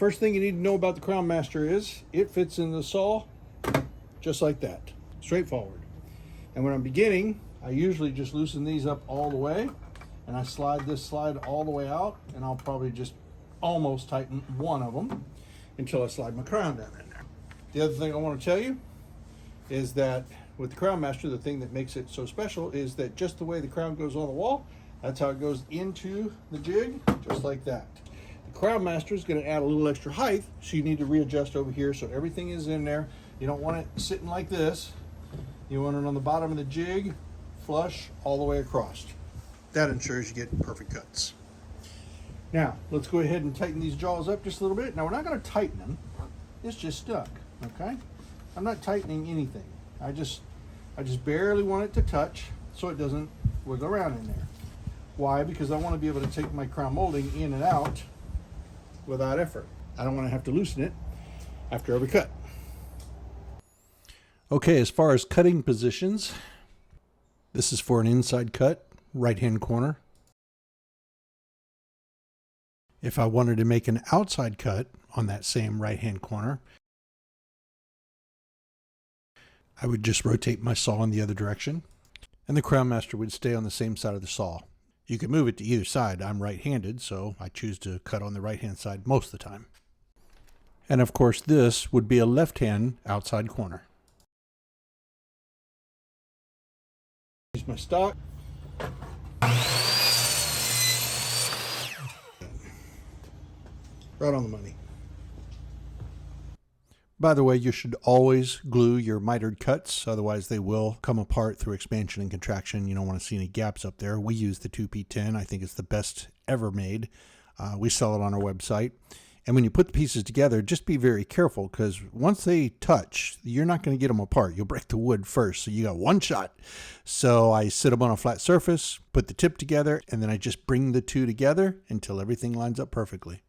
First thing you need to know about the Crown Master is it fits in the saw just like that, straightforward. And when I'm beginning, I usually just loosen these up all the way, and I slide this slide all the way out, and I'll probably just almost tighten one of them until I slide my crown down in there. The other thing I want to tell you is that with the Crown Master, the thing that makes it so special is that just the way the crown goes on the wall, that's how it goes into the jig, just like that. The Crown Master is going to add a little extra height, so you need to readjust over here so everything is in there. You don't want it sitting like this. You want it on the bottom of the jig, flush all the way across. That ensures you get perfect cuts. Now, let's go ahead and tighten these jaws up just a little bit. Now, we're not going to tighten them. It's just stuck, okay? I'm not tightening anything. I just barely want it to touch so it doesn't wiggle around in there. Why? Because I want to be able to take my crown molding in and out without effort. I don't want to have to loosen it after every cut. Okay, as far as cutting positions, this is for an inside cut, right-hand corner. If I wanted to make an outside cut on that same right-hand corner, I would just rotate my saw in the other direction, and the Crown Master would stay on the same side of the saw. You can move it to either side. I'm right-handed, so I choose to cut on the right-hand side most of the time. And of course, this would be a left-hand outside corner. Use my stock. Right on the money. By the way, you should always glue your mitered cuts, otherwise they will come apart through expansion and contraction. You don't want to see any gaps up there. We use the 2P10. I think it's the best ever made. We sell it on our website. And when you put the pieces together, just be very careful, because once they touch, you're not going to get them apart. You'll break the wood first, so you got one shot. So I sit them on a flat surface, put the tip together, and then I just bring the two together until everything lines up perfectly.